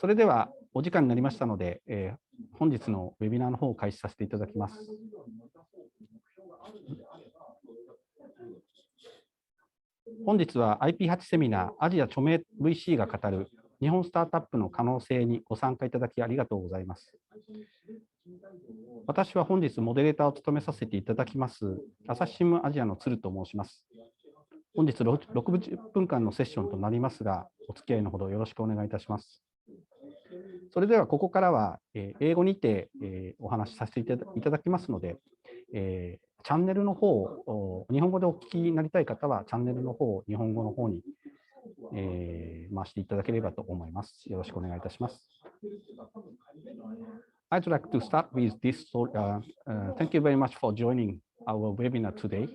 それではお時間になりましたので、本日のウェビナーの方を開始させていただきます。本日は IP8 セミナーアジア著名 VC が語る日本スタートアップの可能性にご参加いただきありがとうございます。私は本日モデレーターを務めさせていただきます朝日新聞アジアの鶴と申します。本日60分間のセッションとなりますが、お付き合いのほどよろしくお願いいたします。それではここからは英語にてお話しさせていただきますので、チャンネルの方を日本語でお聞きになりたい方はチャンネルの方を日本語の方に回していただければと思います。よろしくお願いいたします。I'd like to start with this. Thank you very much for joining our webinar today.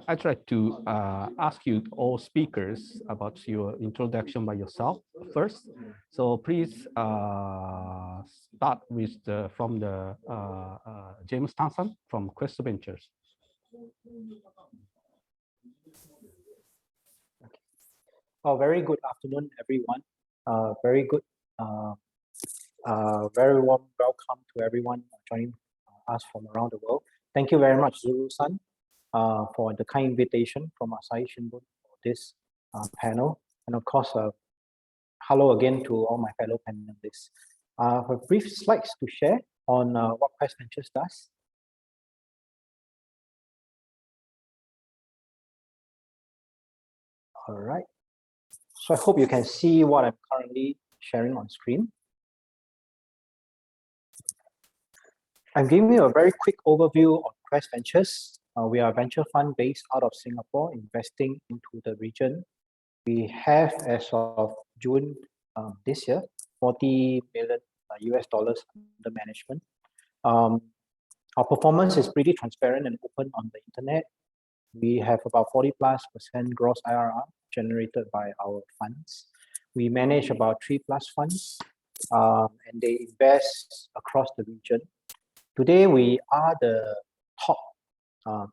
I'd like to ask you all speakers about your introduction by yourself first. So please start with from James Thompson from Quest Ventures. Oh, very good afternoon, everyone. Very good. Very warm welcome to everyone joining us from around the world. Thank you very much, Zuru-san, for the kind invitation from Asahi Shimbun for this panel. And of course, hello again to all my fellow panelists. I have brief slides to share on what Quest Ventures does. All right. So I hope you can see what I'm currently sharing on screen. I'm giving you a very quick overview of Quest Ventures. We are a venture fund based out of Singapore, investing into the region. We have, as of June this year, $40 million under management. Our performance is pretty transparent and open on the internet. We have about 40+% gross IRR generated by our funds. We manage about 3+ funds, and they invest across the region. Today, we are the top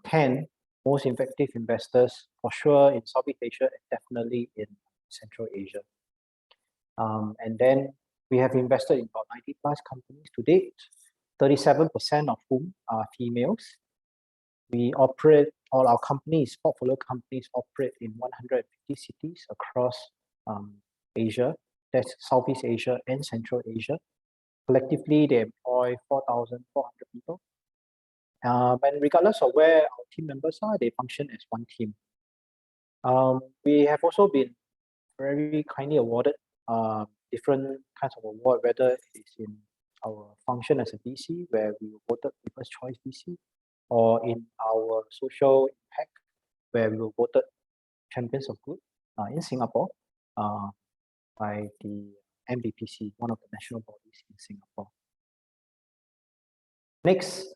10 most effective investors, for sure in Southeast Asia and definitely in Central Asia. And then we have invested in about 90+ companies to date, 37% of whom are females. We operate, all our companies, portfolio companies operate in 150 cities across Asia, that's Southeast Asia and Central Asia. Collectively, they employ 4,400 people. And regardless of where our team members are, they function as one team. We have also been very kindly awarded different kinds of award, whether it is in our function as a VC, where we were voted People's Choice VC, or in our social impact, where we were voted Champions of Good in Singapore by the MBPC, one of the national bodies in Singapore. Next,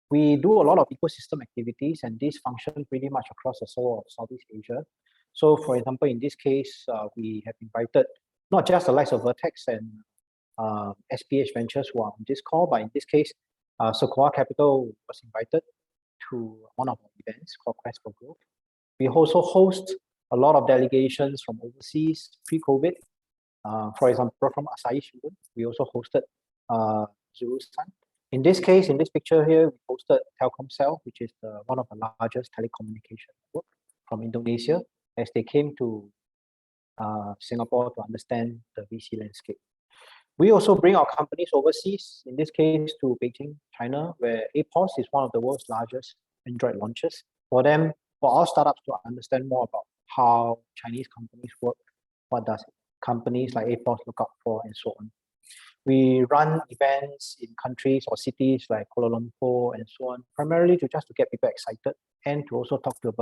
we do a lot of ecosystem activities, and these function pretty much across the whole of Southeast Asia. So, for example, in this case, we have invited not just the likes of Vertex and SPH Ventures who are on this call, but in this case, Sequoia Capital was invited to one of our events called Quest for Growth. We also host a lot of delegations from overseas pre-COVID. For example, from Asahi Shimbun, we also hosted Zuru-san. In this case, in this picture here, we hosted Telkomsel, which is one of the largest telecommunication network from Indonesia, as they came to Singapore to understand the VC landscape. We also bring our companies overseas, in this case to Beijing, China, where APOS is one of the world's largest Android launches. For them, for our startups to understand more about how Chinese companies work, what does companies like APOS look out for, and so on. We run events in countries or cities like Kuala Lumpur and so on, primarily to get people excited and to also talk to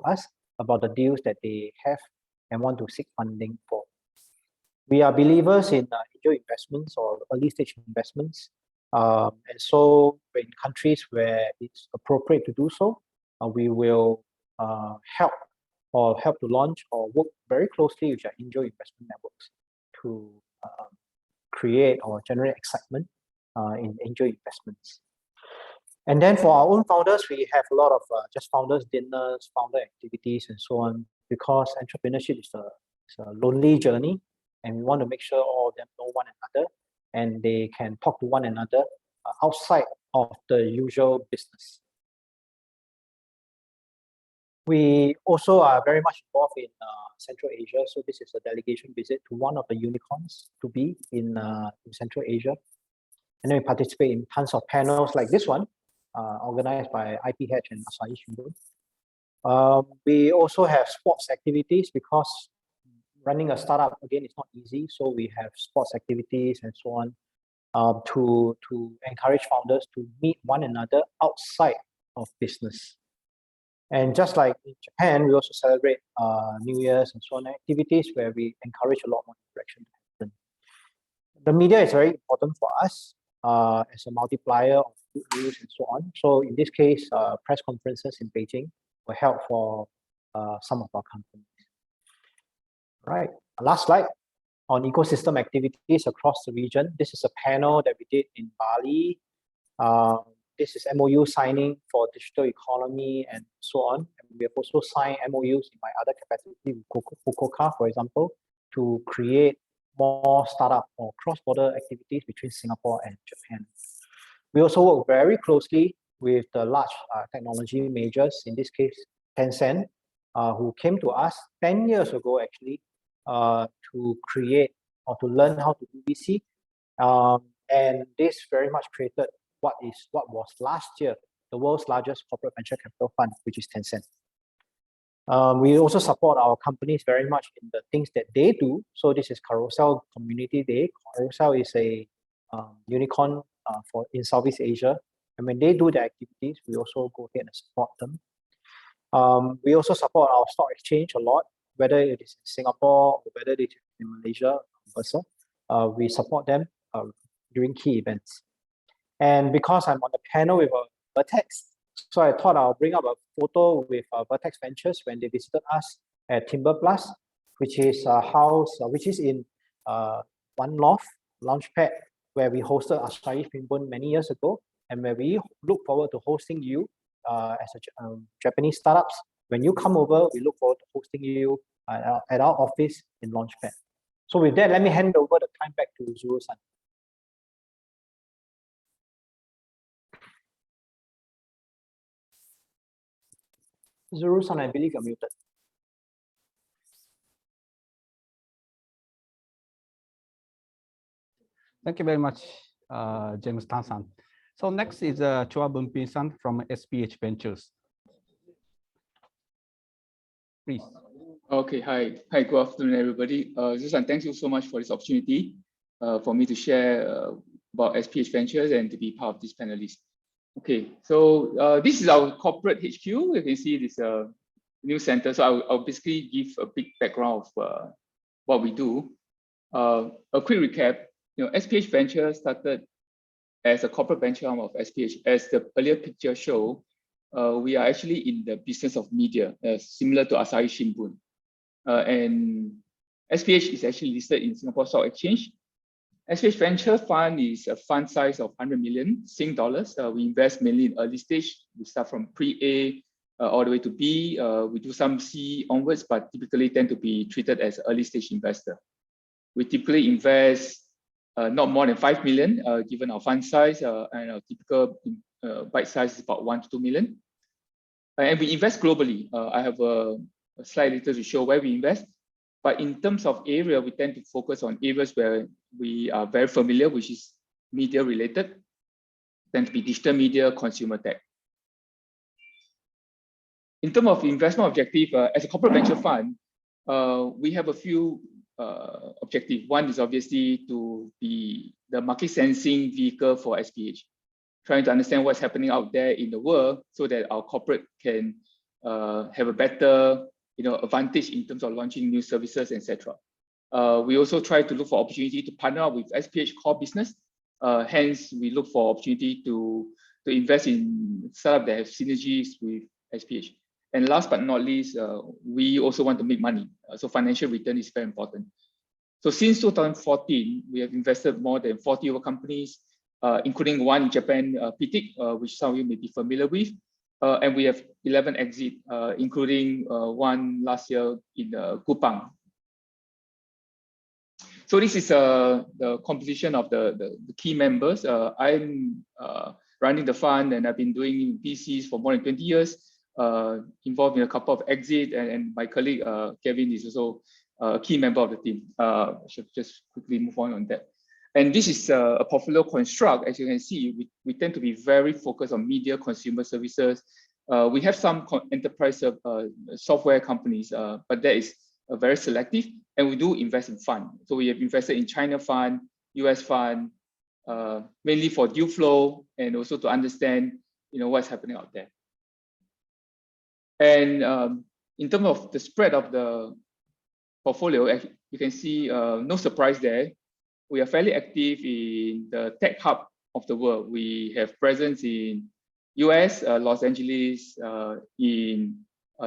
us about the deals that they have and want to seek funding for. We are believers in angel investments or early stage investments. And so in countries where it's appropriate to do so, we will help to launch or work very closely with our angel investment networks to create or generate excitement in angel investments. And then for our own founders, we have a lot of just founders dinners, founder activities, and so on, because entrepreneurship is a a lonely journey, and we want to make sure all of them know one another and they can talk to one another outside of the usual business. We also are very much involved in Central Asia. So this is a delegation visit to one of the unicorns to be in Central Asia. And then we participate in tons of panels like this one, organized by IPH and Asahi Shimbun. We also have sports activities because running a startup, again, is not easy. So we have sports activities and so on to encourage founders to meet one another outside of business. And just like in Japan, we also celebrate New Year's and so on activities where we encourage a lot more interaction to happen. The media is very important for us as a multiplier of good news and so on. So in this case, press conferences in Beijing were held for some of our companies. Right, last slide on ecosystem activities across the region. This is a panel that we did in Bali. This is MOU signing for digital economy and so on. And we have also signed MOUs in my other capacity with Fukuoka, for example, to create more startup or cross-border activities between Singapore and Japan. We also work very closely with the large technology majors, in this case, Tencent, who came to us 10 years ago, actually, to create or to learn how to do VC. And this very much created what was last year the world's largest corporate venture capital fund, which is Tencent. We also support our companies very much in the things that they do. So this is Carousel Community Day. Carousel is a unicorn in Southeast Asia. And when they do their activities, we also go ahead and support them. We also support our stock exchange a lot, whether it is in Singapore or whether it is in Malaysia, versa. We support them during key events. And because I'm on the panel with Vertex, so I thought I'll bring up a photo with Vertex Ventures when they visited us at Timber Plus, which is a house which is in One North Launchpad, where we hosted Asahi Shimbun many years ago, and where we look forward to hosting you as a Japanese startups. When you come over, we look forward to hosting you at our office in Launchpad. So with that, let me hand over the time back to Zuru-san. Zuru-san, I believe you're muted. Thank you very much, James Tan-san. So next is Chua Boon-pin-san from SPH Ventures. Please. Okay, hi, good afternoon, everybody. Zuru-san, thank you so much for this opportunity for me to share about SPH Ventures and to be part of this panelist. Okay, so this is our corporate HQ. You can see this new center. So I'll basically give a big background of what we do. A quick recap. SPH Ventures started as a corporate venture arm of SPH. As the earlier picture show, we are actually in the business of media, similar to Asahi Shimbun. And SPH is actually listed in Singapore Stock Exchange. SPH Venture Fund is a fund size of 100 million Sing dollars. We invest mainly in early stage. We start from pre-A all the way to B. We do some C onwards, but typically tend to be treated as early stage investor. We typically invest not more than 5 million, given our fund size, and our typical bite size is about 1 to 2 million. And we invest globally. I have a slide later to show where we invest. But in terms of area, we tend to focus on areas where we are very familiar, which is media related, tend to be digital media, consumer tech. In terms of investment objective, as a corporate venture fund, we have a few objectives. One is obviously to be the market sensing vehicle for SPH, trying to understand what's happening out there in the world so that our corporate can have a better advantage in terms of launching new services, etc. We also try to look for opportunity to partner up with SPH core business. Hence, we look for opportunity to invest in startups that have synergies with SPH. And last but not least, we also want to make money. So financial return is very important. So since 2014, we have invested more than 40 over companies, including one in Japan, Pitik, which some of you may be familiar with. And we have 11 exits, including one last year in Kupang. So this is the composition of the key members. I'm running the fund, and I've been doing VCs for more than 20 years, involved in a couple of exits, and my colleague Kevin is also a key member of the team. I should just quickly move on that. And this is a portfolio construct. As you can see, we tend to be very focused on media, consumer services. We have some enterprise software companies, but that is very selective, and we do invest in fund. So we have invested in China fund, US fund, mainly for deal flow and also to understand, what's happening out there. And in terms of the spread of the portfolio, you can see no surprise there. We are fairly active in the tech hub of the world. We have presence in US, Los Angeles, in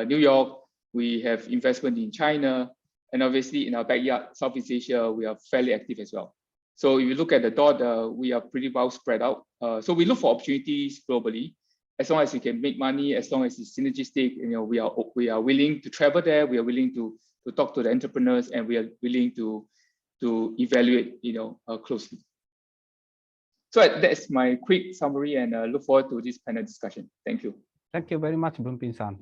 New York. We have investment in China, and obviously in our backyard, Southeast Asia, we are fairly active as well. So if you look at the dot, we are pretty well spread out. So we look for opportunities globally, as long as we can make money, as long as it's synergistic. We are willing to travel there. We are willing to talk to the entrepreneurs, and we are willing to evaluate, closely. So that's my quick summary, and look forward to this panel discussion. Thank you. Thank you very much, Boonpin-san.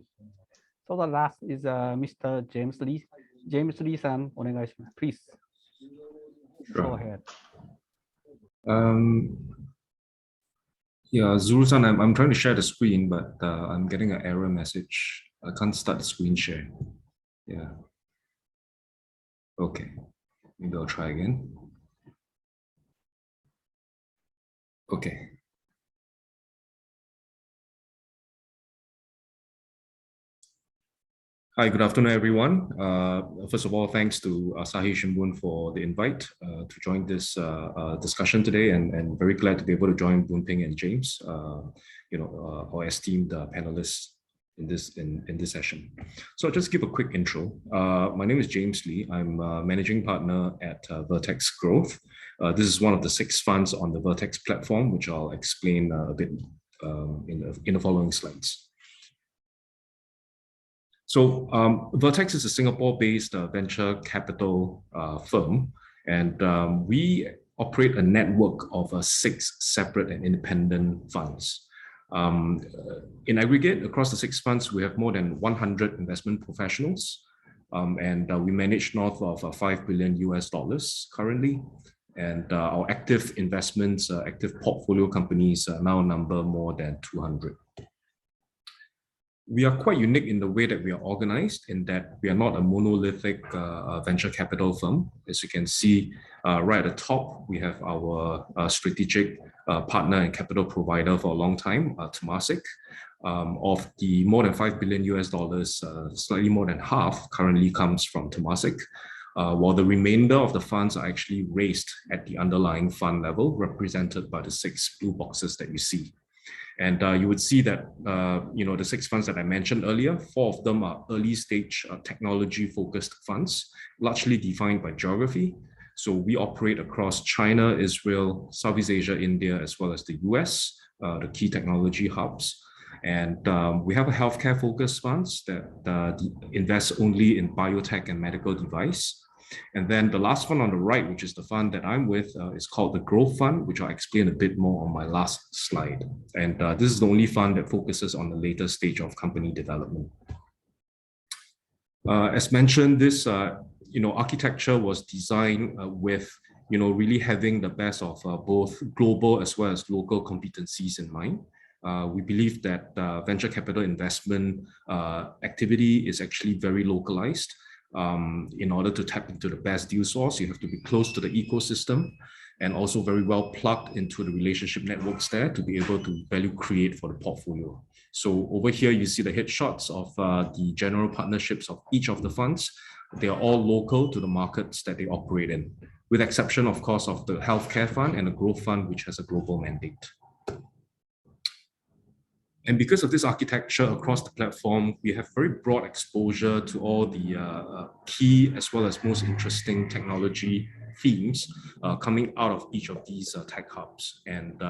So the last is Mr. James Lee. James Lee-san, please. Sure. Go ahead. Yeah, Zuru-san, I'm trying to share the screen, but I'm getting an error message. I can't start the screen share. Yeah. Okay, maybe I'll try again. Okay. Hi, good afternoon, everyone. First of all, thanks to Asahi Shimbun for the invite to join this discussion today, and very glad to be able to join Boonping and James, our esteemed panelists in this session. So I'll just give a quick intro. My name is James Lee. I'm managing partner at Vertex Growth. This is one of the 6 funds on the Vertex platform, which I'll explain a bit in the following slides. So Vertex is a Singapore-based venture capital firm, and we operate a network of 6 separate and independent funds. In aggregate, across the 6 funds, we have more than 100 investment professionals, and we manage north of $5 billion currently. And our active investments, active portfolio companies now number more than 200. We are quite unique in the way that we are organized, in that we are not a monolithic venture capital firm. As you can see right at the top, we have our strategic partner and capital provider for a long time, Temasek. Of the more than $5 billion, slightly more than half currently comes from Temasek, while the remainder of the funds are actually raised at the underlying fund level, represented by the 6 blue boxes that you see. And you would see that the 6 funds that I mentioned earlier, 4 of them are early stage technology-focused funds, largely defined by geography. So we operate across China, Israel, Southeast Asia, India, as well as the US, the key technology hubs. And we have a healthcare-focused funds that invest only in biotech and medical device. And then the last one on the right, which is the fund that I'm with, is called the Growth Fund, which I'll explain a bit more on my last slide. And this is the only fund that focuses on the later stage of company development. As mentioned, this architecture was designed with really having the best of both global as well as local competencies in mind. We believe that venture capital investment activity is actually very localized. In order to tap into the best deal source, you have to be close to the ecosystem and also very well plugged into the relationship networks there to be able to value create for the portfolio. So over here, you see the headshots of the general partnerships of each of the funds. They are all local to the markets that they operate in, with exception, of course, of the healthcare fund and the growth fund, which has a global mandate. And because of this architecture across the platform, we have very broad exposure to all the key as well as most interesting technology themes coming out of each of these tech hubs. And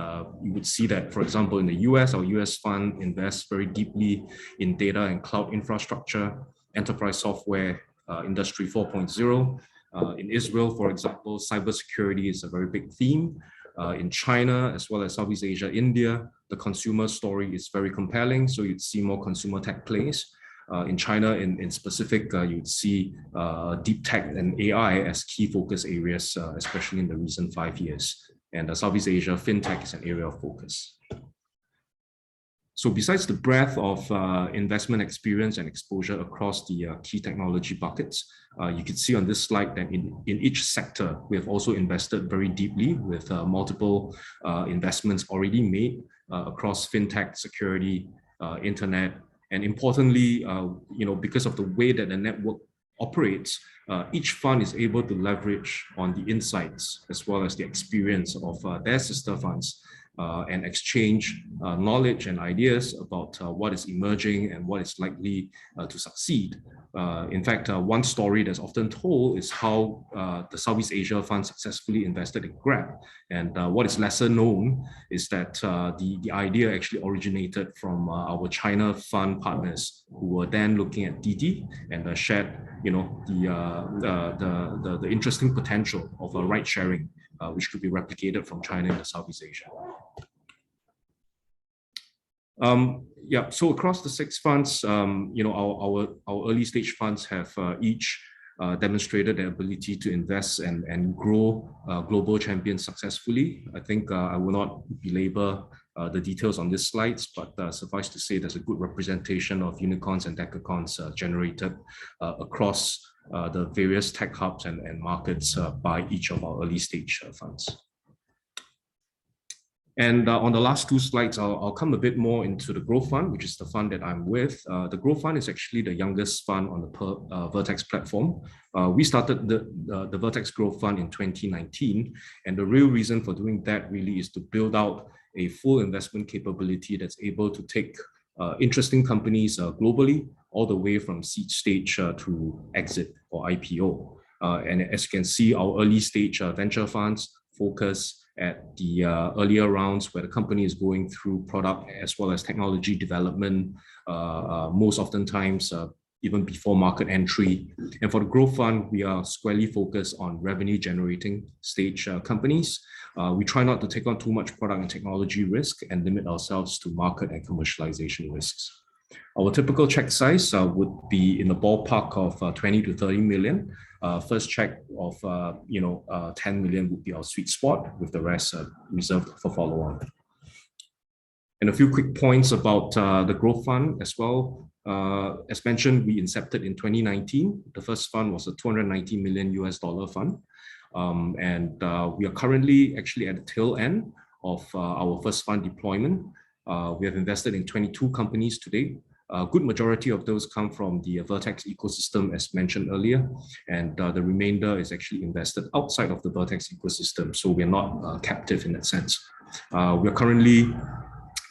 you would see that, for example, in the US, our US fund invests very deeply in data and cloud infrastructure, enterprise software, Industry 4.0, In Israel, for example, cybersecurity is a very big theme. In China, as well as Southeast Asia, India, the consumer story is very compelling. So you'd see more consumer tech plays. In China, in specific, you'd see deep tech and AI as key focus areas, especially in the recent 5 years. And Southeast Asia, fintech is an area of focus. So besides the breadth of investment experience and exposure across the key technology buckets, you can see on this slide that in each sector, we have also invested very deeply with multiple investments already made across fintech, security, internet, and importantly, because of the way that the network operates, each fund is able to leverage on the insights as well as the experience of their sister funds and exchange knowledge and ideas about what is emerging and what is likely to succeed. In fact, one story that's often told is how the Southeast Asia Fund successfully invested in Grab. And what is lesser known is that the idea actually originated from our China fund partners who were then looking at Didi and shared, the interesting potential of ride sharing, which could be replicated from China into Southeast Asia. So across the 6 funds, our early stage funds have each demonstrated their ability to invest and grow global champions successfully. I think I will not belabor the details on these slides, but suffice to say there's a good representation of unicorns and decacorns generated across the various tech hubs and markets by each of our early stage funds. And on the last 2 slides, I'll come a bit more into the Growth Fund, which is the fund that I'm with. The Growth Fund is actually the youngest fund on the Vertex platform. We started the Vertex Growth Fund in 2019, and the real reason for doing that really is to build out a full investment capability that's able to take interesting companies globally, all the way from seed stage to exit or IPO. And as you can see, our early stage venture funds focus at the earlier rounds where the company is going through product as well as technology development, most oftentimes even before market entry. And for the Growth Fund, we are squarely focused on revenue generating stage companies. We try not to take on too much product and technology risk and limit ourselves to market and commercialization risks. Our typical check size would be in the ballpark of 20 to 30 million. First check of 10 million would be our sweet spot, with the rest reserved for follow-on. And a few quick points about the Growth Fund as well. As mentioned, we incepted in 2019. The first fund was a $290 million fund. We are currently actually at the tail end of our first fund deployment. We have invested in 22 companies today. A good majority of those come from the Vertex ecosystem, as mentioned earlier, and the remainder is actually invested outside of the Vertex ecosystem, so we're not captive in that sense. We're currently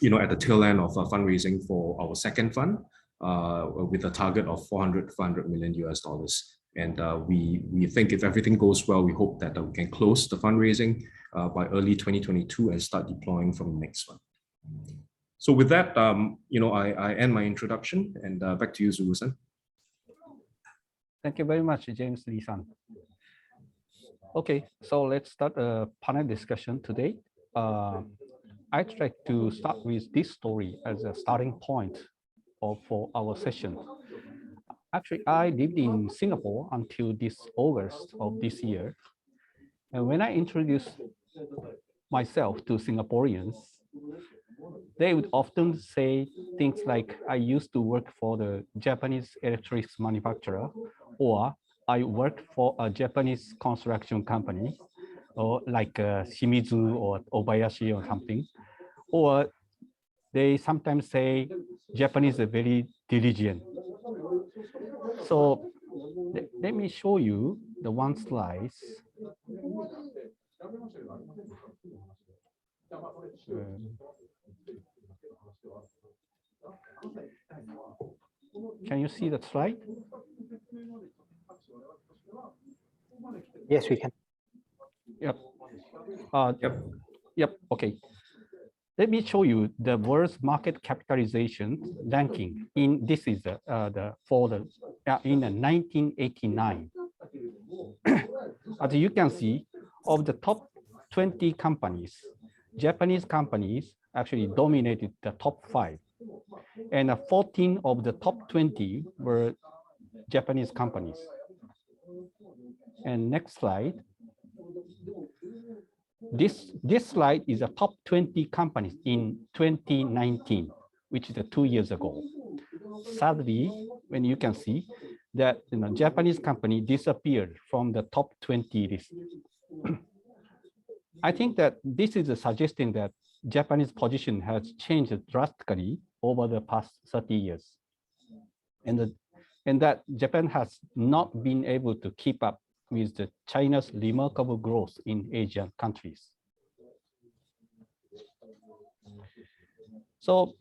at the tail end of fundraising for our second fund with a target of $400 million. And we think if everything goes well, we hope that we can close the fundraising by early 2022 and start deploying from the next one. So with that, I end my introduction, and back to you, Zulu-san. Thank you very much, James Lee-san. Okay, so let's start a panel discussion today. I'd like to start with this story as a starting point for our session. Actually, I lived in Singapore until this August of this year. And when I introduced myself to Singaporeans, they would often say things like, I used to work for the Japanese electronics manufacturer, or I worked for a Japanese construction company, or like Shimizu or Obayashi or something. Or they sometimes say Japanese are very diligent. So let me show you the one slide. Can you see that slide? Yes, we can. Yep. Yep. Okay. Let me show you the world's market capitalization ranking. In 1989. As you can see, of the top 20 companies, Japanese companies actually dominated the top 5. And 14 of the top 20 were Japanese companies. And next slide. This slide is the top 20 companies in 2019, which is 2 years ago. Sadly, when you can see that Japanese company disappeared from the top 20 list. I think that this is suggesting that Japanese position has changed drastically over the past 30 years. And that Japan has not been able to keep up with China's remarkable growth in Asian countries. So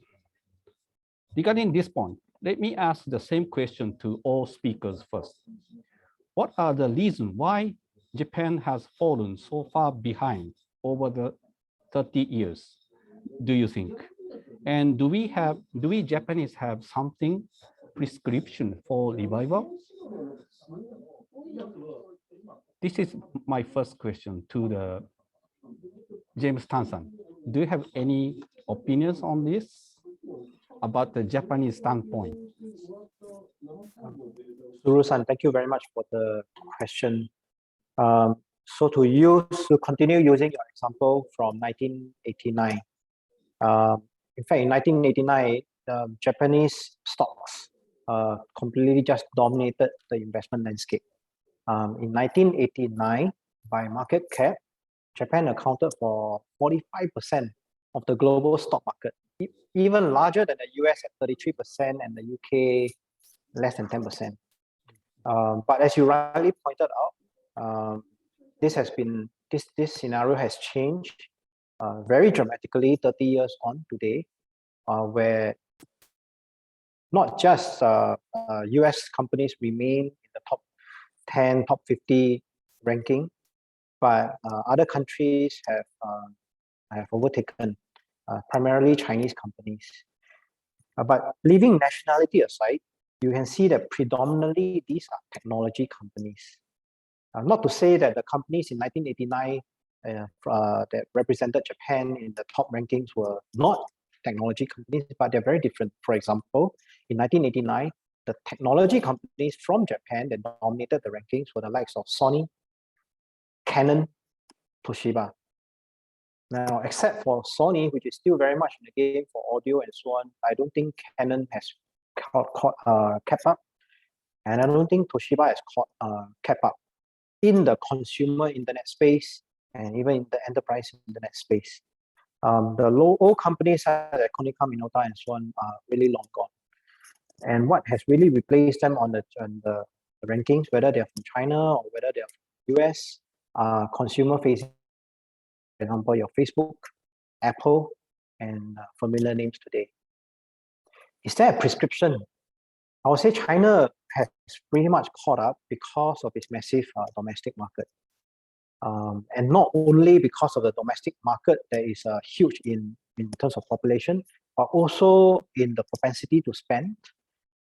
regarding this point, let me ask the same question to all speakers first. What are the reasons why Japan has fallen so far behind over the 30 years, do you think? And do we Japanese have something prescription for revival? This is my first question to the James Tansan. Do you have any opinions on this about the Japanese standpoint? Suru-san, thank you very much for the question. So to continue using your example from 1989. In fact, in 1989, Japanese stocks completely just dominated the investment landscape. In 1989, by market cap, Japan accounted for 45% of the global stock market, even larger than the US at 33% and the UK less than 10%. But as you rightly pointed out, this scenario has changed very dramatically 30 years on today, where not just US companies remain in the top 10, top 50 ranking, but other countries have overtaken, primarily Chinese companies. But leaving nationality aside, you can see that predominantly these are technology companies. Not to say that the companies in 1989 that represented Japan in the top rankings were not technology companies, but they're very different. For example, in 1989, the technology companies from Japan that dominated the rankings were the likes of Sony, Canon, Toshiba. Now, except for Sony, which is still very much in the game for audio and so on, I don't think Canon has kept up, and I don't think Toshiba has kept up in the consumer internet space and even in the enterprise internet space. The old companies like Konica Minolta and so on are really long gone. And what has really replaced them on the rankings, whether they're from China or whether they're from US, consumer facing, for example, your Facebook, Apple, and familiar names today. Is there a prescription? I would say China has pretty much caught up because of its massive domestic market. And not only because of the domestic market that is huge in terms of population, but also in the propensity to spend,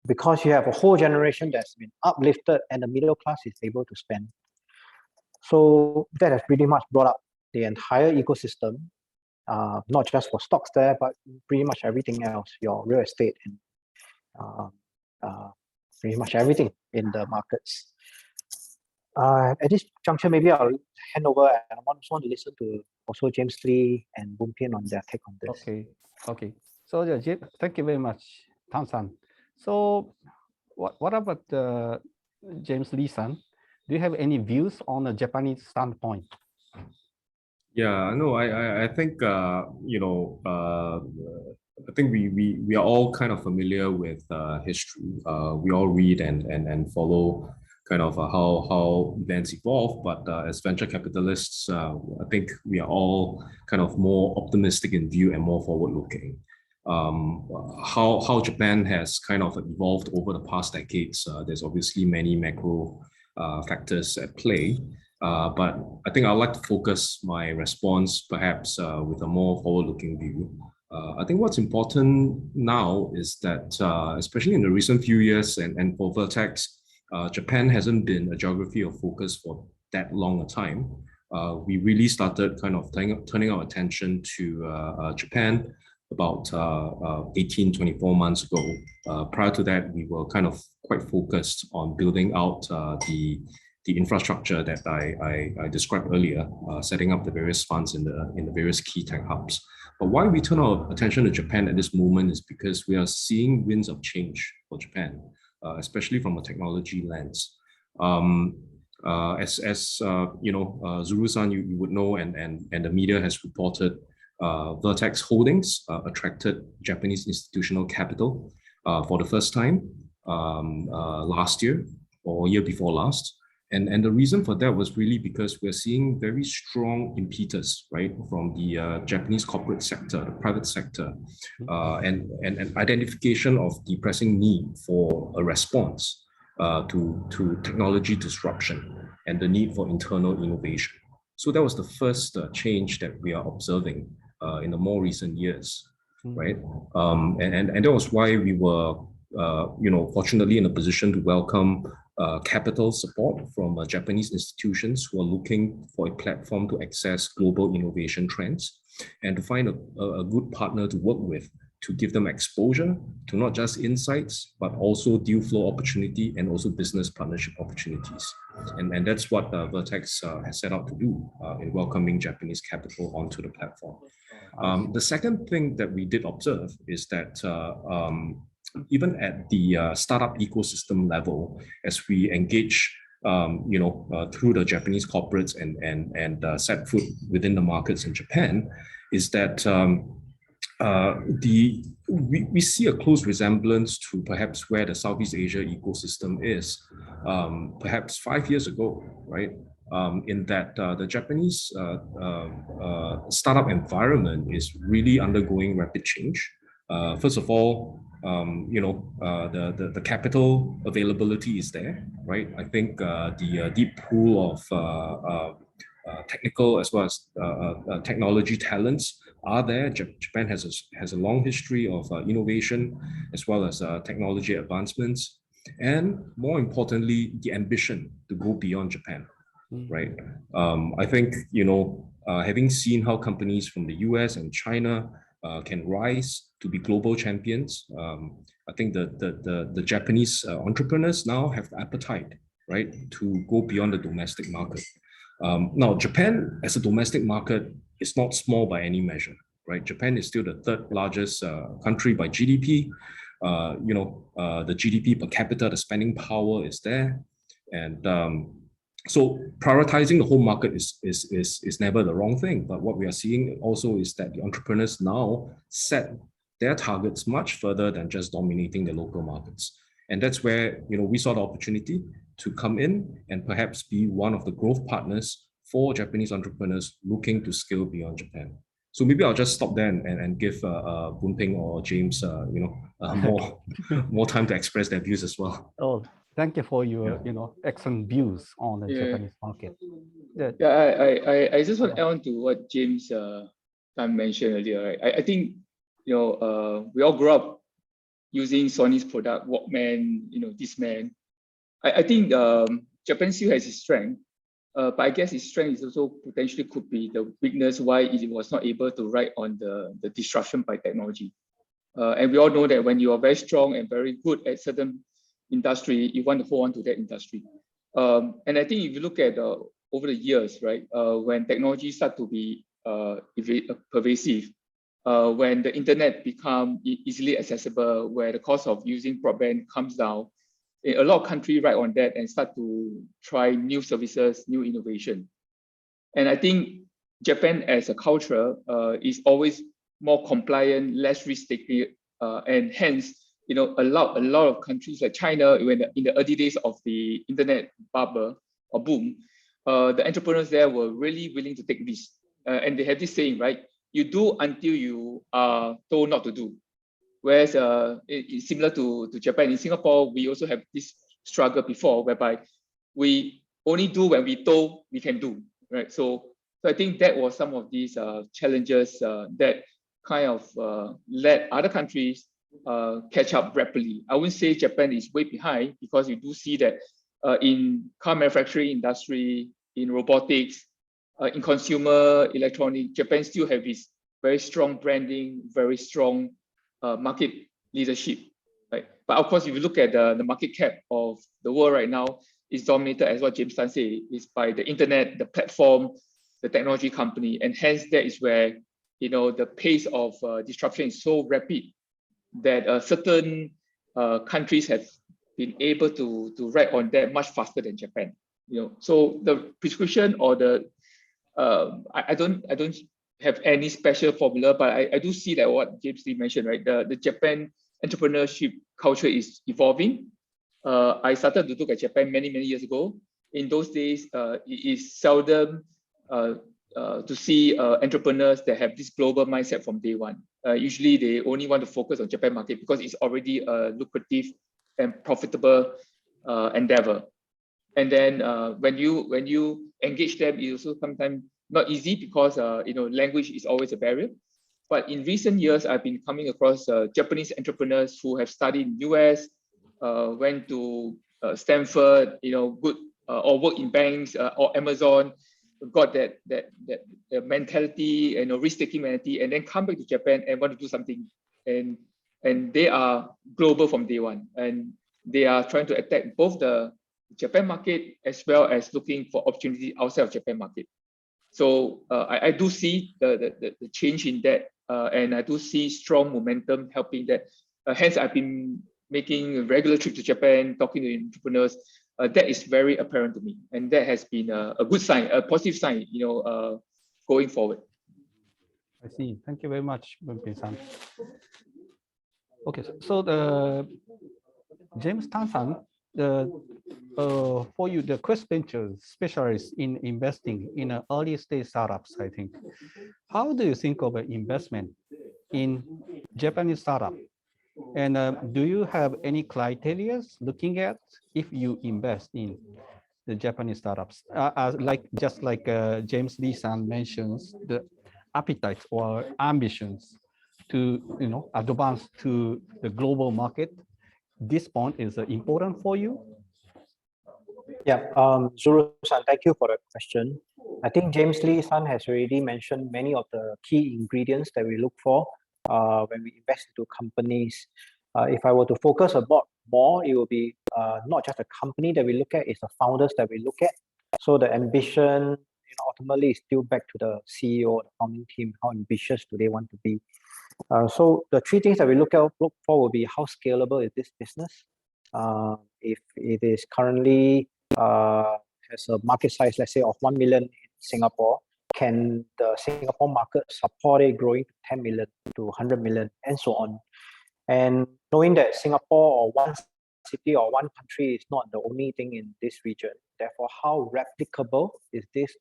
because you have a whole generation that's been uplifted and the middle class is able to spend. So that has pretty much brought up the entire ecosystem, not just for stocks there, but pretty much everything else, your real estate and pretty much everything in the markets. At this juncture, maybe I'll hand over and I want to listen to also James Lee and Boon Pian on their take on this. Okay. So thank you very much, Tan-san. So what about James Lee-san? Do you have any views on the Japanese standpoint? Yeah, no, I think I think we are all kind of familiar with history. We all read and follow kind of how events evolve. But as venture capitalists, I think we are all kind of more optimistic in view and more forward-looking. How Japan has kind of evolved over the past decades. There's obviously many macro factors at play. But I think I'd like to focus my response perhaps with a more forward-looking view. I think what's important now is that, especially in the recent few years and for Vertex, Japan hasn't been a geography of focus for that long a time, we really started kind of turning our attention to Japan about 18, 24 months ago. Prior to that, we were kind of quite focused on building out the infrastructure that I described earlier, setting up the various funds in the various key tech hubs. But why we turn our attention to Japan at this moment is because we are seeing winds of change for Japan, especially from a technology lens. As you know, Zuru-san, you would know, and the media has reported, Vertex Holdings attracted Japanese institutional capital for the first time last year or year before last. And the reason for that was really because we're seeing very strong impetus, right, from the Japanese corporate sector, the private sector, and identification of the pressing need for a response to technology disruption and the need for internal innovation. So that was the first change that we are observing in the more recent years, right? And that was why we were, you know, fortunately in a position to welcome capital support from Japanese institutions who are looking for a platform to access global innovation trends and to find a good partner to work with to give them exposure to not just insights, but also deal flow opportunity and also business partnership opportunities. And that's what Vertex has set out to do in welcoming Japanese capital onto the platform. The second thing that we did observe is that even at the startup ecosystem level, as we engage, you know, through the Japanese corporates and set foot within the markets in Japan, is that we see a close resemblance to perhaps where the Southeast Asia ecosystem is, perhaps 5 years ago, right? In that the Japanese startup environment is really undergoing rapid change. First of all, you know, the capital availability is there, right? I think the deep pool of technical as well as technology talents are there. Japan has a long history of innovation as well as technology advancements, and more importantly, the ambition to go beyond Japan, right? I think, you know, having seen how companies from the US and China can rise to be global champions, I think the Japanese entrepreneurs now have the appetite, right, to go beyond the domestic market. Now, Japan as a domestic market is not small by any measure, right? Japan is still the third largest country by GDP. You know, the GDP per capita, the spending power is there. And so prioritizing the home market is never the wrong thing. But what we are seeing also is that the entrepreneurs now set their targets much further than just dominating the local markets. And that's where, you know, we saw the opportunity to come in and perhaps be one of the growth partners for Japanese entrepreneurs looking to scale beyond Japan. So maybe I'll just stop there and give Boon Ping or James, you know, more time to express their views as well. Oh, thank you for your, you know, excellent views on the Japanese market. I just want to add on to what James mentioned earlier. Right? I think, you know, we all grew up using Sony's product, Walkman, you know, Discman. I think Japan still has its strength, but I guess its strength is also potentially could be the weakness why it was not able to ride on the disruption by technology. And we all know that when you are very strong and very good at certain industry, you want to hold on to that industry. And I think if you look at over the years, right, when technology start to be pervasive, when the internet become easily accessible, where the cost of using broadband comes down, a lot of countries ride on that and start to try new services, new innovation. And I think Japan as a culture is always more compliant, less risk-taking, and hence, you know, a lot of countries like China, when in the early days of the internet bubble or boom, the entrepreneurs there were really willing to take risks. And they have this saying, right? You do until you are told not to do. Whereas it's similar to Japan. In Singapore, we also have this struggle before, whereby we only do when we told we can do, right? So I think that was some of these challenges that kind of let other countries catch up rapidly. I wouldn't say Japan is way behind, because you do see that in car manufacturing industry, in robotics, in consumer electronics, Japan still have this very strong branding, very strong market leadership. Right? But of course, if you look at the market cap of the world right now, it's dominated, as what James Tan said, is by the internet, the platform, the technology company, and hence that is where the pace of disruption is so rapid that certain countries have been able to ride on that much faster than Japan. So the prescription or the I don't have any special formula, but I do see that what James Lee mentioned, right? The Japan entrepreneurship culture is evolving. I started to look at Japan many years ago. In those days, it is seldom to see entrepreneurs that have this global mindset from day one. Usually, they only want to focus on Japan market because it's already a lucrative and profitable endeavor. And then when you engage them, it's also sometimes not easy because language is always a barrier. But in recent years, I've been coming across Japanese entrepreneurs who have studied in US, went to Stanford, good or work in banks or Amazon, got that mentality and risk-taking mentality, and then come back to Japan and want to do something. And they are global from day one, and they are trying to attack both the Japan market as well as looking for opportunity outside of Japan market. So I do see the change in that, and I do see strong momentum helping that. Hence, I've been making a regular trip to Japan, talking to entrepreneurs. That is very apparent to me, and that has been a good sign, a positive sign, going forward. I see. Thank you very much, Bumpi-san. Okay, so the James Tan-san, for you, the Quest Ventures specialist in investing in early stage startups, I think. How do you think of an investment in Japanese startup? And do you have any criteria looking at if you invest in the Japanese startups? Just like James Lee-san mentions, the appetite or ambitions to advance to the global market. This point is important for you? Yeah, Zuru-san, thank you for the question. I think James Lee-san has already mentioned many of the key ingredients that we look for when we invest into companies. If I were to focus a lot more, it will be not just a company that we look at, it's the founders that we look at. So the ambition, ultimately is still back to the CEO, the founding team. How ambitious do they want to be? So the three things that we look for will be how scalable is this business? If it is currently has a market size, let's say, of 1 million in Singapore, can the Singapore market support it growing to 10 million to 100 million and so on? And knowing that Singapore or one city or one country is not the only thing in this region, therefore, how replicable is this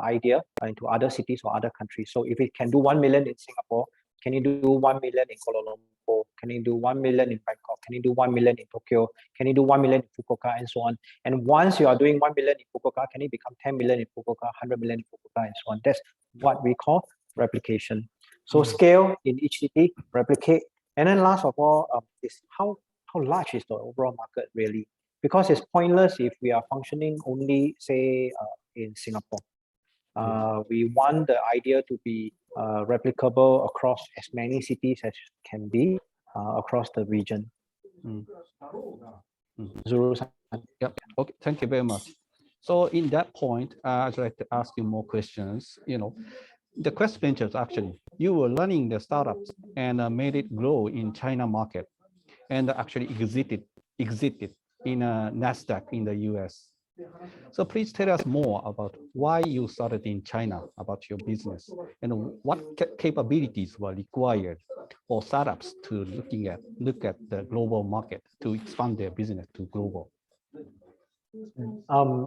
idea into other cities or other countries? So if it can do 1 million in Singapore, can you do 1 million in Kuala Lumpur? Can you do 1 million in Bangkok? Can you do 1 million in Tokyo? Can you do 1 million in Fukuoka and so on? And once you are doing 1 million in Fukuoka, can it become 10 million in Fukuoka, 100 million in Fukuoka and so on? That's what we call replication. So scale in each city, replicate. And then last of all, is how large is the overall market really? Because it's pointless if we are functioning only, say, in Singapore. We want the idea to be replicable across as many cities as can be across the region. Zuru-san. Yeah. Okay. Thank you very much. So in that point, I'd like to ask you more questions. The Quest Ventures, actually, you were running the startups and made it grow in China market, and actually exited in NASDAQ in the US. So please tell us more about why you started in China, about your business, and what capabilities were required for startups to look at the global market to expand their business to global.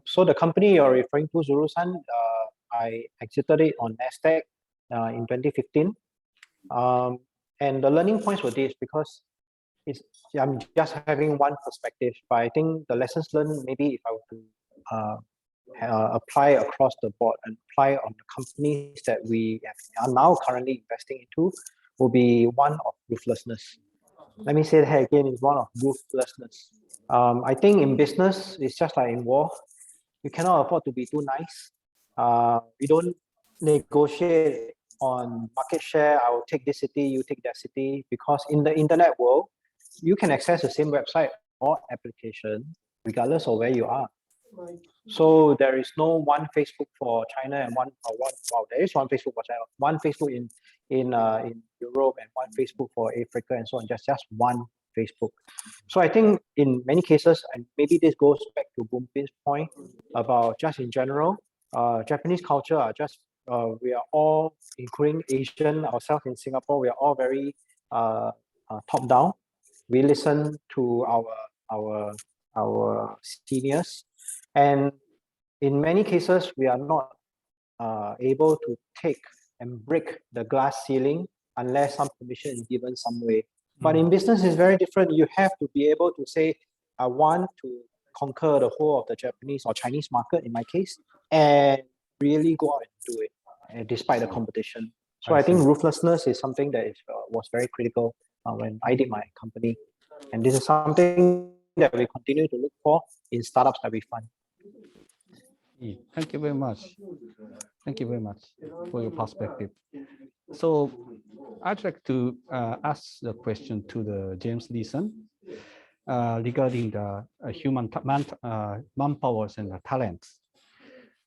So the company you're referring to, Zuru-san, I exited it on NASDAQ in 2015. And the learning points were this, because I'm just having one perspective, but I think the lessons learned, maybe if I were to apply across the board and apply on the companies that we are now currently investing into, will be one of ruthlessness. Let me say that again, is one of ruthlessness. I think in business, it's just like in war. We cannot afford to be too nice. We don't negotiate on market share. I will take this city, you take that city, because in the internet world, you can access the same website or application regardless of where you are. So there is no one Facebook for China and there is one Facebook for China, one Facebook in Europe and one Facebook for Africa and so on, just one Facebook. So I think in many cases, and maybe this goes back to Boon Pin's point about just in general, Japanese culture are just, we are all, including Asian ourselves in Singapore, we are all very top down. We listen to our seniors, and in many cases, we are not able to take and break the glass ceiling unless some permission is given some way. But in business, it's very different. You have to be able to say, I want to conquer the whole of the Japanese or Chinese market, in my case, and really go out and do it, despite the competition. So I think ruthlessness is something that was very critical when I did my company. And this is something that we continue to look for in startups that we fund. Thank you very much. Thank you very much for your perspective. So I'd like to ask the question to the James Leeson regarding the human manpowers and the talents.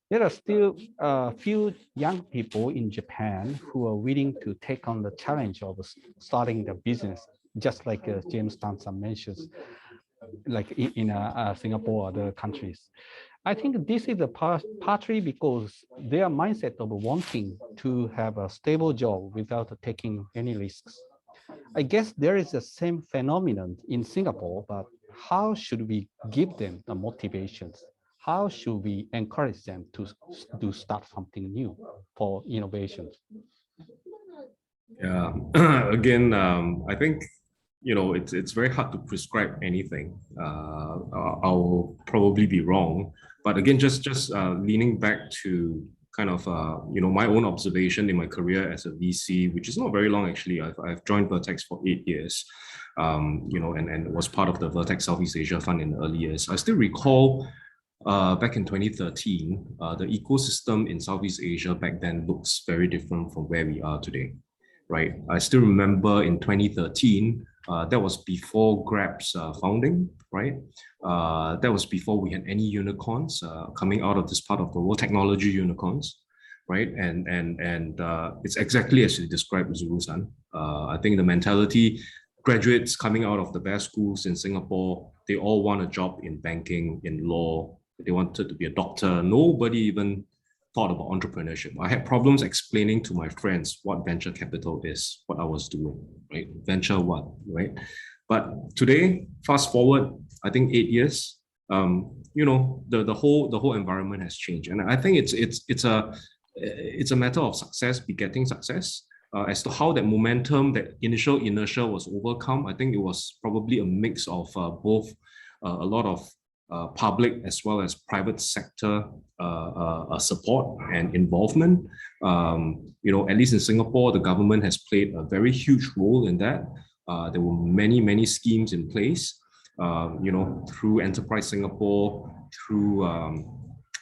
There are still a few young people in Japan who are willing to take on the challenge of starting the business, just like James Tansan mentions, like in Singapore or other countries. I think this is partly because their mindset of wanting to have a stable job without taking any risks. I guess there is the same phenomenon in Singapore, but how should we give them the motivations? How should we encourage them to start something new for innovations? Yeah, again, I think, you know, it's very hard to prescribe anything. I'll probably be wrong, but again, just leaning back to kind of you know, my own observation in my career as a VC, which is not very long actually. I've joined Vertex for 8 years, you know, and was part of the Vertex Southeast Asia Fund in the early years. I still recall back in 2013, the ecosystem in Southeast Asia back then looks very different from where we are today. Right, I still remember in 2013, that was before Grab's founding, right? That was before we had any unicorns coming out of this part of the world, technology unicorns, right? And it's exactly as you described, Zuru-san. I think the mentality, graduates coming out of the best schools in Singapore, they all want a job in banking, in law. They wanted to be a doctor. Nobody even thought about entrepreneurship. I had problems explaining to my friends what venture capital is, what I was doing, right? Venture what, right? But today, fast forward, I think 8 years, you know, the whole environment has changed, and I think it's a matter of success begetting success. As to how that momentum, that initial inertia was overcome, I think it was probably a mix of both a lot of public as well as private sector support and involvement. You know, at least in Singapore, the government has played a very huge role in that. There were many schemes in place, you know, through Enterprise Singapore, through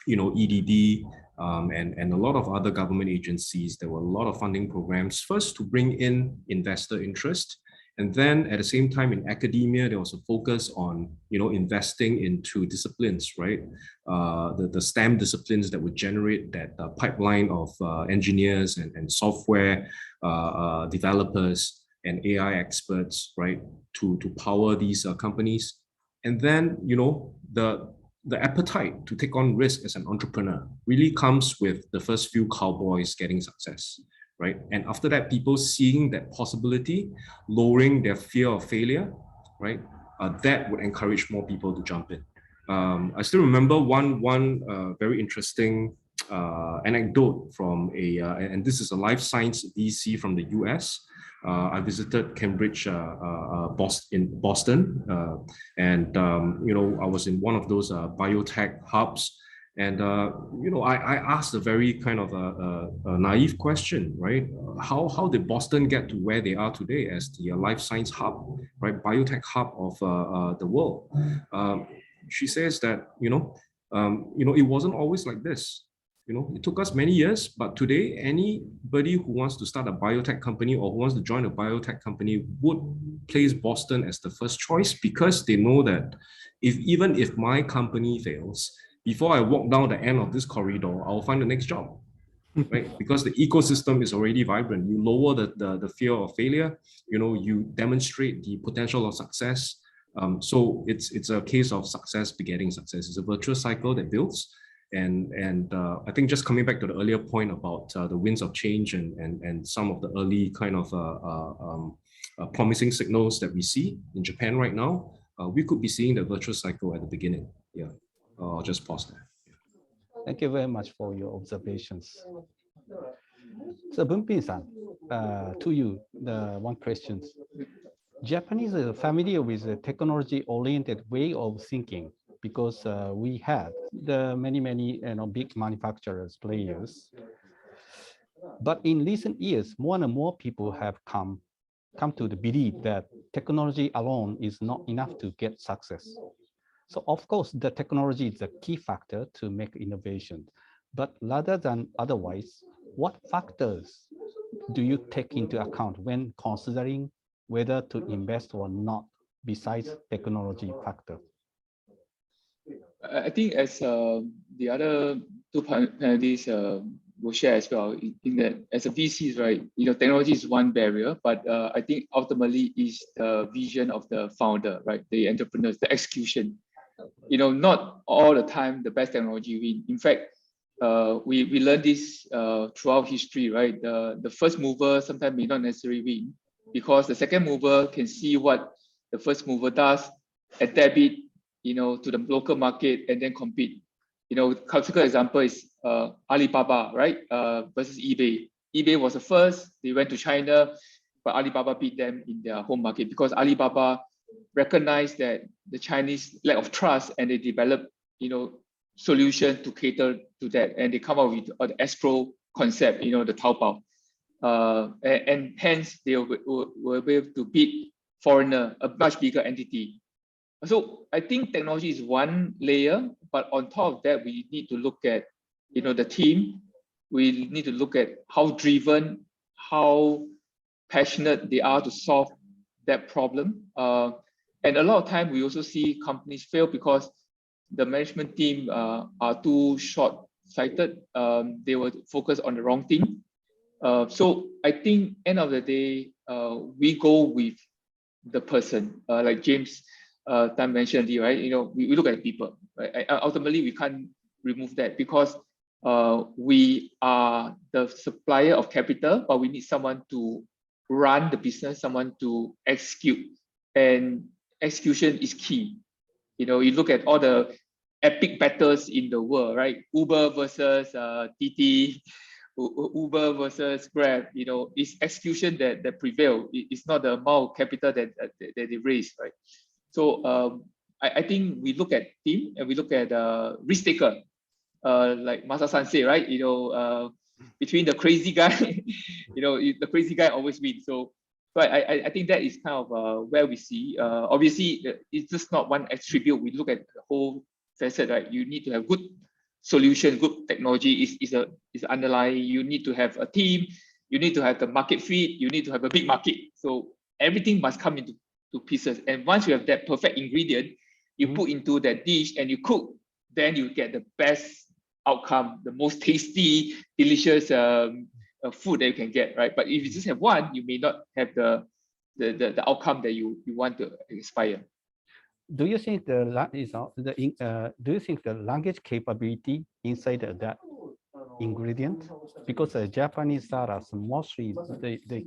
you know, EDD, and a lot of other government agencies. There were a lot of funding programs, first to bring in investor interest. And then at the same time in academia, there was a focus on, you know, investing into disciplines, right? The STEM disciplines that would generate that pipeline of engineers and software developers and AI experts, right? To power these companies. And then, you know, the appetite to take on risk as an entrepreneur really comes with the first few cowboys getting success. Right? And after that, people seeing that possibility, lowering their fear of failure, right? That would encourage more people to jump in. I still remember one very interesting anecdote from and this is a life science VC from the US. I visited Cambridge, Boston, and you know, I was in one of those biotech hubs. And, you know, I asked a very kind of a naive question, right? How did Boston get to where they are today as the life science hub, right? Biotech hub of the world. She says that, you know, it wasn't always like this. It took us many years, but today, anybody who wants to start a biotech company or who wants to join a biotech company would place Boston as the first choice, because they know that even if my company fails, before I walk down the end of this corridor, I'll find the next job. Right? Because the ecosystem is already vibrant. You lower the fear of failure, you demonstrate the potential of success. So it's a case of success begetting success. It's a virtuous cycle that builds. And I think just coming back to the earlier point about the winds of change and some of the early kind of promising signals that we see in Japan right now, we could be seeing the virtuous cycle at the beginning. Yeah, I'll just pause there. Thank you very much for your observations. So Bunpin-san, to you, the one question. Japanese are familiar with the technology-oriented way of thinking, because we had the many big manufacturers, players. But in recent years, more and more people have come to the belief that technology alone is not enough to get success. So of course, the technology is a key factor to make innovation. But rather than otherwise, what factors do you take into account when considering whether to invest or not, besides technology factor? I think as the other two panelists will share as well, in that as a VC, right, technology is one barrier, but I think ultimately is the vision of the founder, right, the entrepreneurs, the execution. Not all the time the best technology win. In fact, we learned this throughout history, right? The first mover sometimes may not necessarily win, because the second mover can see what the first mover does, adapt it, to the local market, and then compete. Classical example is Alibaba, right? Versus eBay. eBay was the first. They went to China, but Alibaba beat them in their home market, because Alibaba recognized that the Chinese lack of trust, and they developed, solution to cater to that, and they come up with the escrow concept, the Taobao, and hence they were able to beat foreigner, a much bigger entity. So I think technology is one layer, but on top of that, we need to look at, the team. We need to look at how driven, how passionate they are to solve that problem. And a lot of time we also see companies fail because the management team are too short-sighted. They were focused on the wrong thing. So I think end of the day, we go with the person, like James Tan mentioned, right? We look at people, right? Ultimately, we can't remove that, because we are the supplier of capital, but we need someone to run the business, someone to execute, and execution is key. You look at all the epic battles in the world, right? Uber versus TT, Uber versus Grab. It's execution that prevail. It's not the amount of capital that they raise, right? So I think we look at team, and we look at risk taker, like Masa-san say, right? Between the crazy guy, the crazy guy always wins. So I think that is kind of where we see. Obviously, it's just not one attribute. We look at the whole facet, right? You need to have good solution, good technology is underlying. You need to have a team. You need to have the market fit. You need to have a big market. So everything must come into pieces. And once you have that perfect ingredient, you put into that dish and you cook, then you get the best outcome, the most tasty, delicious food that you can get, right? But if you just have one, you may not have the outcome that you want to aspire. Do you think do you think the language capability inside that ingredient? Because the Japanese startups mostly the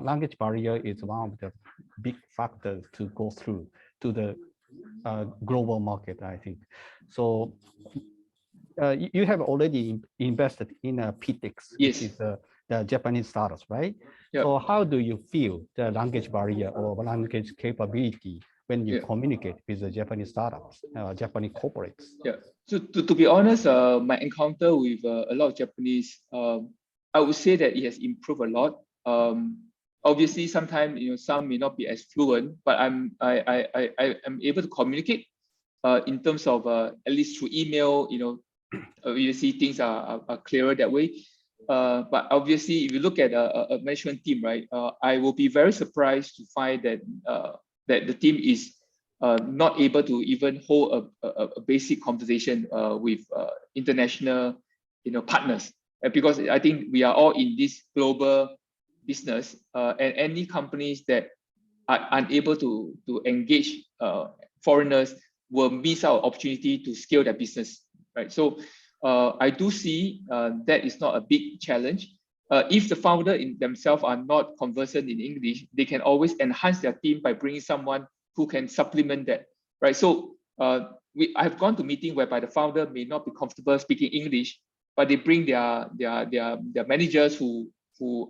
language barrier is one of the big factors to go through to the global market, I think. So you have already invested in PTX, yes, which is the Japanese startups, right? Yep. So how do you feel the language barrier or language capability when you communicate with the Japanese startups, Japanese corporates? Yeah. So to be honest, my encounter with a lot of Japanese, I would say that it has improved a lot. Obviously, sometimes some may not be as fluent, but I am able to communicate. in terms of at least through email, you see things are clearer that way. But obviously, if you look at a management team, right, I will be very surprised to find that that the team is not able to even hold a basic conversation with international, partners, because I think we are all in this global business, and any companies that are unable to engage foreigners will miss out opportunity to scale their business, right? So I do see that is not a big challenge. If the founder in themselves are not conversant in English, they can always enhance their team by bringing someone who can supplement that, right? So I've gone to meeting whereby the founder may not be comfortable speaking English, but they bring their managers who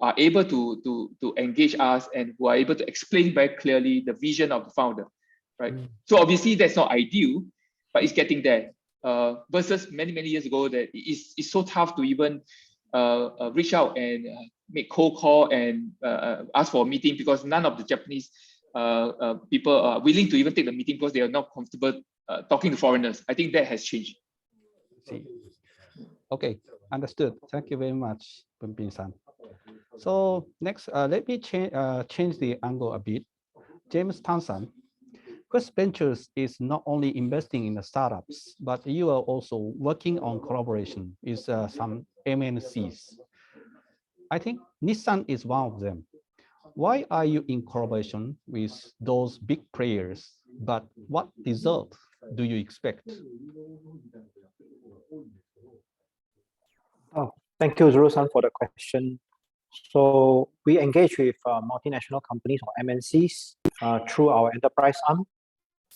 are able to engage us and who are able to explain very clearly the vision of the founder, right? So obviously that's not ideal, but it's getting there. Versus many years ago that it's so tough to even reach out and make cold call and ask for a meeting, because none of the Japanese people are willing to even take the meeting because they are not comfortable talking to foreigners. I think that has changed. See. Okay, understood. Thank you very much, Pin-san. So next, let me change the angle a bit. James Tansan, Quest Ventures is not only investing in the startups, but you are also working on collaboration with some MNCs. I think Nissan is one of them. Why are you in collaboration with those big players? But what result do you expect? Oh, thank you, Zuru-san, for the question. So we engage with multinational companies or MNCs through our enterprise arm,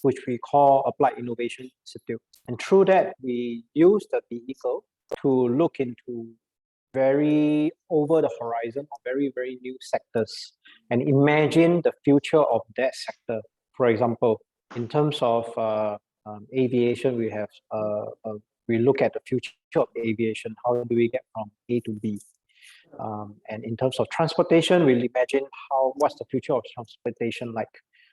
which we call Applied Innovation Institute. And through that, we use the vehicle to look into very over the horizon of very new sectors and imagine the future of that sector. For example, in terms of aviation, we have we look at the future of aviation. How do we get from A to B? And in terms of transportation, we'll imagine what's the future of transportation like.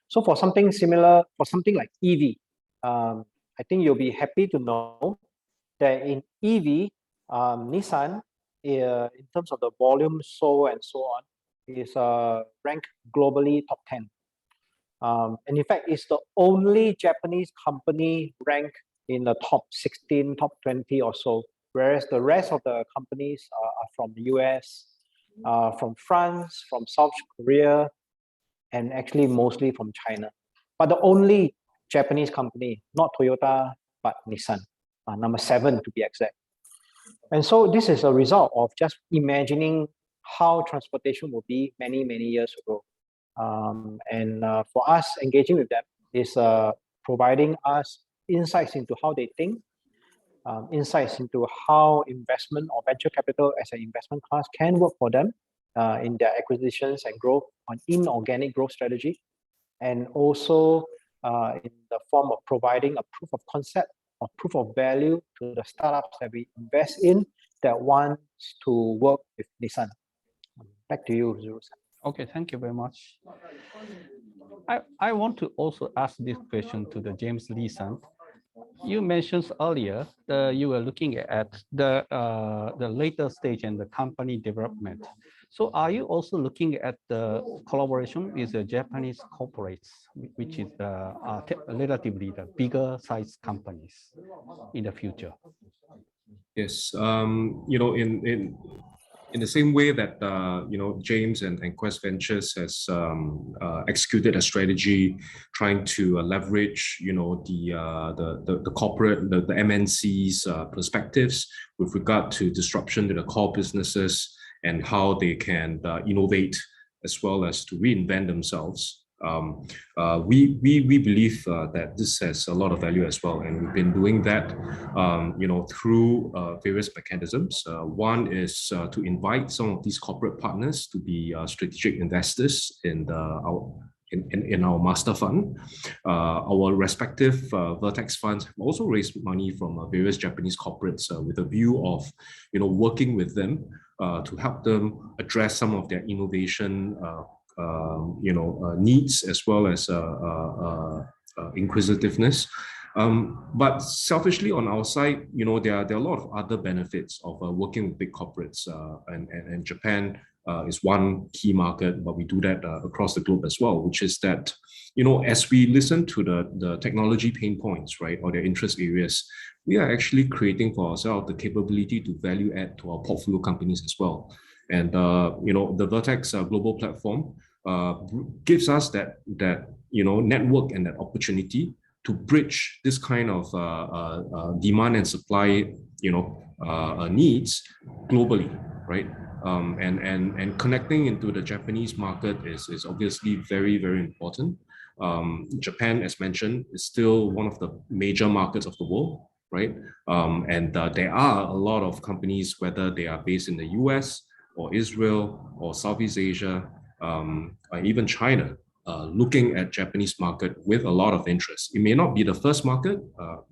So for something similar, for something like EV, I think you'll be happy to know that in EV, Nissan, in terms of the volume sold and so on, is ranked globally top 10. And in fact, it's the only Japanese company ranked in the top 16, top 20 or so, whereas the rest of the companies are from the US, from France, from South Korea, and actually mostly from China. But the only Japanese company, not Toyota, but Nissan, number 7 to be exact. And so this is a result of just imagining how transportation will be many years ago. And for us, engaging with them is providing us insights into how they think, insights into how investment or venture capital as an investment class can work for them in their acquisitions and growth on inorganic growth strategy, and also in the form of providing a proof of concept or proof of value to the startups that we invest in that wants to work with Nissan. Back to you, Zuru-san. Okay, thank you very much. I want to also ask this question to the James Lee-san. You mentioned earlier that you were looking at the later stage and the company development. So are you also looking at the collaboration with the Japanese corporates, which is relatively the bigger size companies in the future? Yes, in the same way that James and Quest Ventures has executed a strategy trying to leverage the corporate, the MNC's perspectives with regard to disruption to the core businesses and how they can innovate as well as to reinvent themselves. We believe that this has a lot of value as well, and we've been doing that through various mechanisms. One is to invite some of these corporate partners to be strategic investors in our master fund. Our respective Vertex funds have also raised money from various Japanese corporates with a view of working with them to help them address some of their innovation needs as well as inquisitiveness. But selfishly on our side, there are a lot of other benefits of working with big corporates, and Japan is one key market, but we do that across the globe as well, which is that, as we listen to the technology pain points, right, or their interest areas, we are actually creating for ourselves the capability to value add to our portfolio companies as well. And, the Vertex global platform gives us that network and that opportunity to bridge this kind of demand and supply, needs globally, right? And connecting into the Japanese market is obviously very, very important. Japan, as mentioned, is still one of the major markets of the world, right? And there are a lot of companies, whether they are based in the US or Israel or Southeast Asia, or even China, looking at Japanese market with a lot of interest. It may not be the first market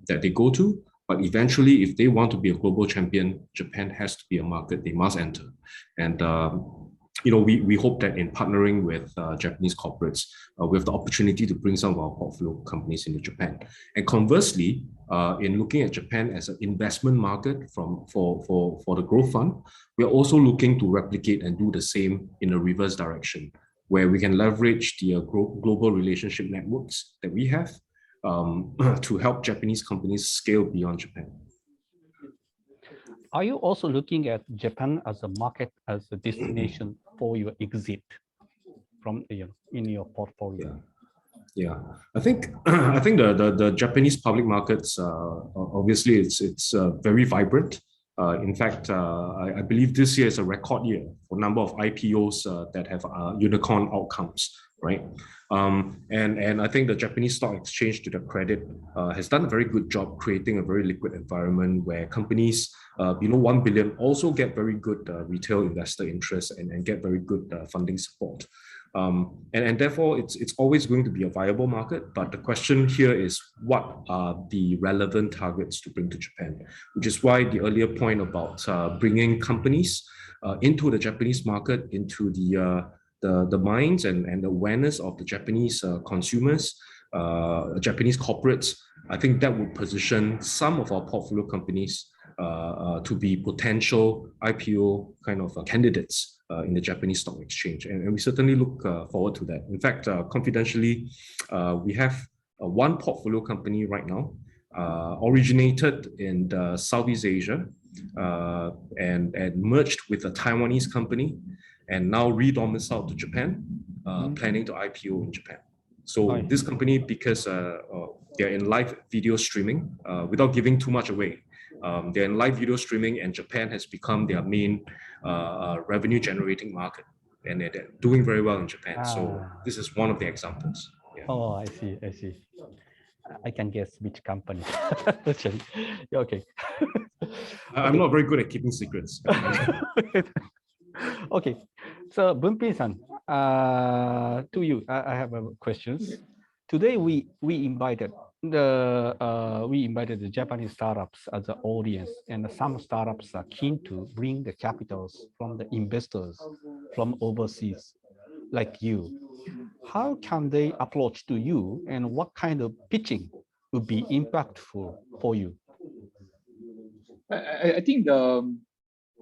that they go to, but eventually, if they want to be a global champion, Japan has to be a market they must enter. And we hope that in partnering with Japanese corporates, we have the opportunity to bring some of our portfolio companies into Japan. And conversely, in looking at Japan as an investment market for the growth fund, we are also looking to replicate and do the same in a reverse direction, where we can leverage the global relationship networks that we have to help Japanese companies scale beyond Japan. Are you also looking at Japan as a market, as a destination for your exit from in your portfolio? Yeah. I think the Japanese public markets, obviously it's very vibrant. In fact, I believe this year is a record year for number of IPOs that have unicorn outcomes, right? And I think the Japanese Stock Exchange, to their credit, has done a very good job creating a very liquid environment where companies below 1 billion also get very good retail investor interest and get very good funding support. And therefore, it's always going to be a viable market. But the question here is, what are the relevant targets to bring to Japan? Which is why the earlier point about bringing companies into the Japanese market, into the minds and awareness of the Japanese consumers, Japanese corporates. I think that would position some of our portfolio companies to be potential IPO kind of candidates in the Japanese Stock Exchange. And we certainly look forward to that. In fact, confidentially, we have one portfolio company right now, originated in Southeast Asia and merged with a Taiwanese company, and now re-domiciled to Japan, planning to IPO in Japan. So this company, because they're in live video streaming, without giving too much away, they're in live video streaming, and Japan has become their main revenue generating market, and they're doing very well in Japan. So this is one of the examples. Yeah. Oh, I see. I can guess which company. Okay. I'm not very good at keeping secrets. Okay, so Bunpin-san, to you, I have questions. Today we invited the Japanese startups as an audience, and some startups are keen to bring the capitals from the investors from overseas, like you. How can they approach to you, and what kind of pitching would be impactful for you? I think the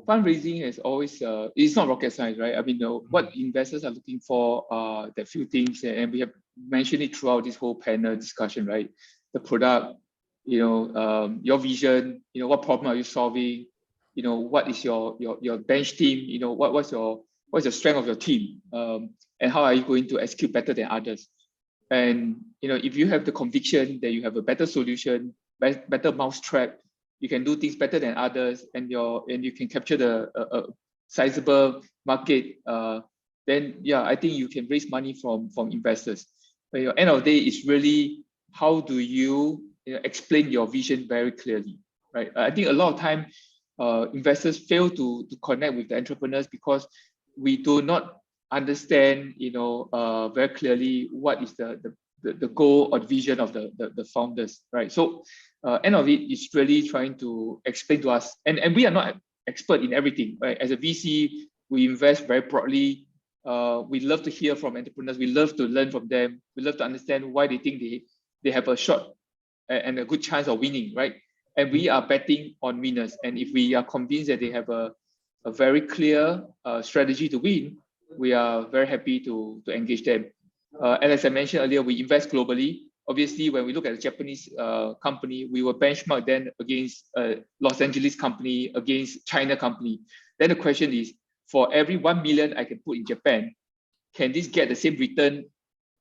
fundraising is always, it's not rocket science, right? I mean, what investors are looking for are the few things, and we have mentioned it throughout this whole panel discussion, right? The product, your vision, what problem are you solving? What is your bench team? What's the strength of your team? And how are you going to execute better than others? And if you have the conviction that you have a better solution, better mousetrap, you can do things better than others, and you can capture the sizable market, then yeah, I think you can raise money from investors. But at the end of the day, it's really how do you explain your vision very clearly, right? I think a lot of time investors fail to connect with the entrepreneurs because we do not understand very clearly what is the goal or vision of the founders, right? So end of it is really trying to explain to us, and we are not expert in everything, right? As a VC, we invest very broadly. We love to hear from entrepreneurs. We love to learn from them. We love to understand why they think they have a shot and a good chance of winning, right? And we are betting on winners. And if we are convinced that they have a very clear strategy to win, we are very happy to engage them. And as I mentioned earlier, we invest globally. Obviously, when we look at a Japanese company, we will benchmark them against Los Angeles company, against China company. Then the question is, for every 1 million I can put in Japan, can this get the same return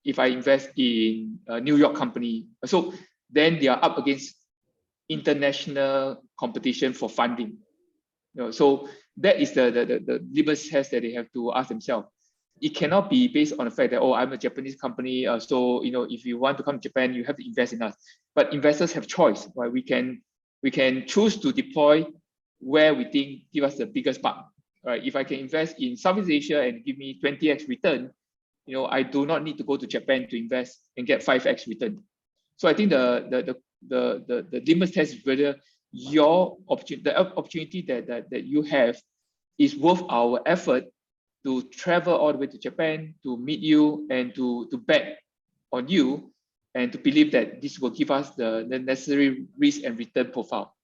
if I invest in a New York company? So then they are up against international competition for funding. So that is the litmus test that they have to ask themselves. It cannot be based on the fact that, oh, I'm a Japanese company, so if you want to come to Japan, you have to invest in us. But investors have choice, right? We can choose to deploy where we think give us the biggest buck. Right? If I can invest in Southeast Asia and give me 20x return, I do not need to go to Japan to invest and get 5x return. So I think the litmus test is whether your opportunity that you have is worth our effort to travel all the way to Japan to meet you and to bet on you and to believe that this will give us the necessary risk and return profile,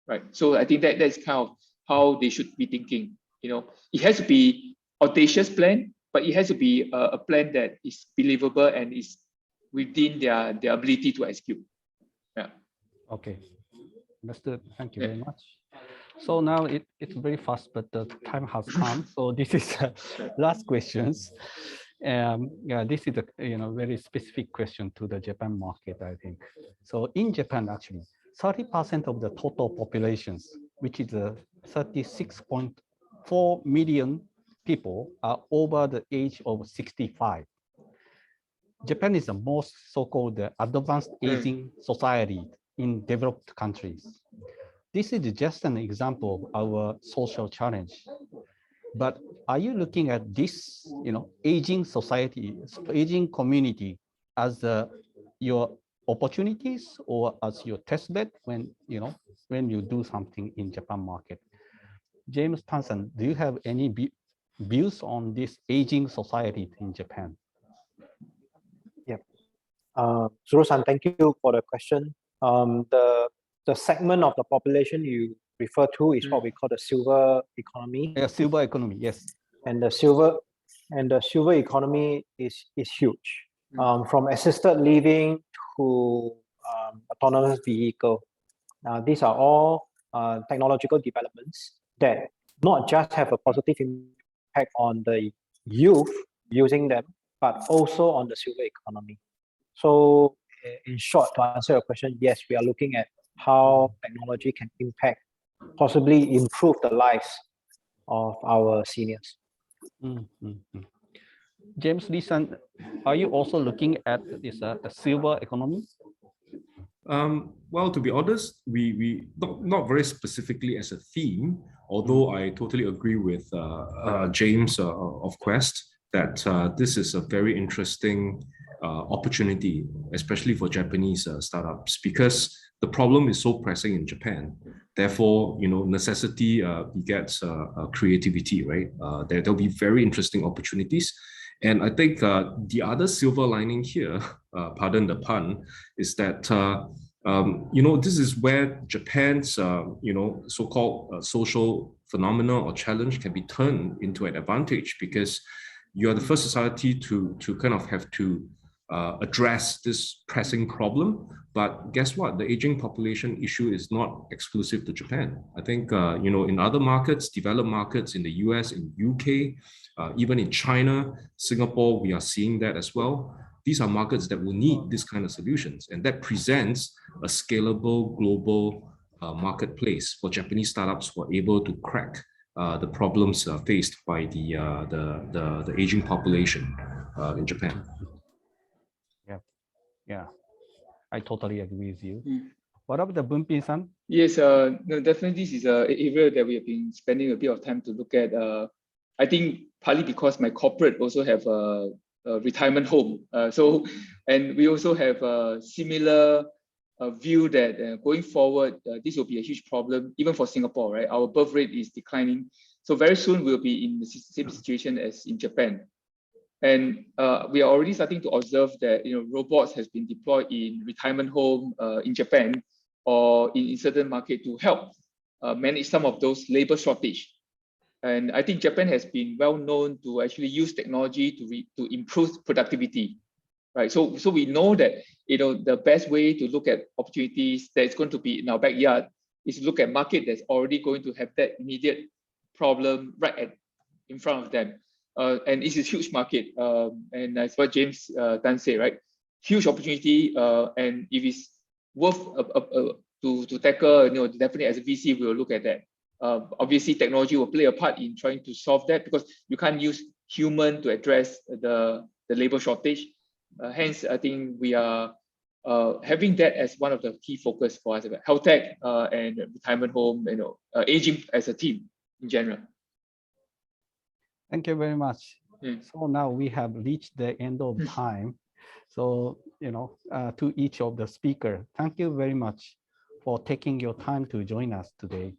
right? So I think that's kind of how they should be thinking. It has to be audacious plan, but it has to be a plan that is believable and is within their ability to execute. Yeah. Okay. Understood. Thank you very much. So now it's very fast, but the time has come. So this is last questions. Yeah, this is a very specific question to the Japan market, I think. So in Japan, actually, 30% of the total populations, which is 36.4 million people, are over the age of 65. Japan is the most so-called advanced aging society in developed countries. This is just an example of our social challenge. But are you looking at this, aging society, aging community as your opportunities or as your test bed when you do something in Japan market? James Tansen, do you have any views on this aging society in Japan? Yeah. Zuru-san, thank you for the question. The segment of the population you refer to is what we call the silver economy. Yeah, silver economy, yes. And the silver economy is huge. From assisted living to autonomous vehicle. These are all technological developments that not just have a positive impact on the youth using them, but also on the silver economy. So in short, to answer your question, yes, we are looking at how technology can impact, possibly improve the lives of our seniors. James Lee-san, are you also looking at this silver economy? Well, to be honest, we not very specifically as a theme, although I totally agree with James of Quest that this is a very interesting opportunity, especially for Japanese startups, because the problem is so pressing in Japan. Therefore, necessity begets creativity, right? There'll be very interesting opportunities. And I think the other silver lining here, pardon the pun, is that this is where Japan's so-called social phenomena or challenge can be turned into an advantage, because you are the first society to kind of have to address this pressing problem. But guess what? The aging population issue is not exclusive to Japan. I think, in other markets, developed markets in the US, in UK, even in China, Singapore, we are seeing that as well. These are markets that will need this kind of solutions. And that presents a scalable global marketplace for Japanese startups who are able to crack the problems faced by the aging population in Japan. Yeah, I totally agree with you. What about the Bunpin-san? Yes, no, definitely this is an area that we have been spending a bit of time to look at. I think partly because my corporate also have a retirement home. And we also have a similar view that going forward, this will be a huge problem, even for Singapore, right? Our birth rate is declining. So very soon we'll be in the same situation as in Japan. And we are already starting to observe that robots has been deployed in retirement home in Japan or in certain market to help manage some of those labor shortage. And I think Japan has been well known to actually use technology to improve productivity, right? So we know that the best way to look at opportunities that's going to be in our backyard is to look at market that's already going to have that immediate problem right in front of them. And it's a huge market, and that's what James Tan said, right? Huge opportunity, and if it's worth to tackle, definitely as a VC, we will look at that. Obviously, technology will play a part in trying to solve that because you can't use human to address the labor shortage. Hence, I think we are having that as one of the key focus for us, health tech and retirement home, aging as a team in general. Thank you very much. So now we have reached the end of time. So, to each of the speakers, thank you very much for taking your time to join us today.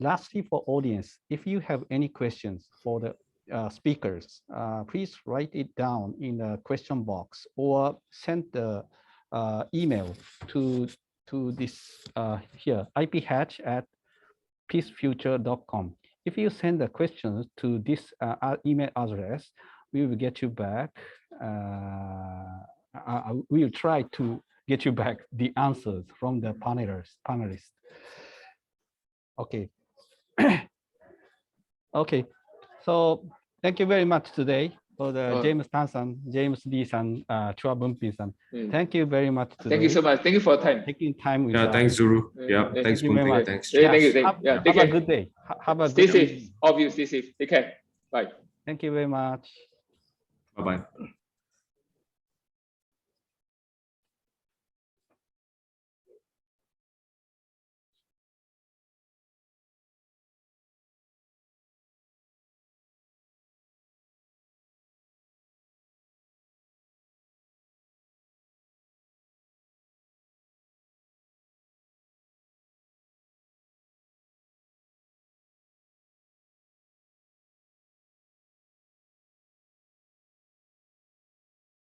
Lastly, for audience, if you have any questions for the speakers, please write it down in the question box or send the email to this here, iphatch@peacefuture.com. If you send the questions to this email address, we will get you back. We will try to get you back the answers from the panelists. Okay. Okay. So thank you very much today for the James Tan-san, James Lee-san, Chua Bumpin-san. Thank you very much today. Thank you so much. Thank you for your time. Taking time with Yeah, us. thanks, Zuru. Yeah, thanks, Bumpin. Thanks. Have a good day. Have a stay good safe. evening. All of you, stay safe. Take care. Bye. Thank you very much. Bye-bye.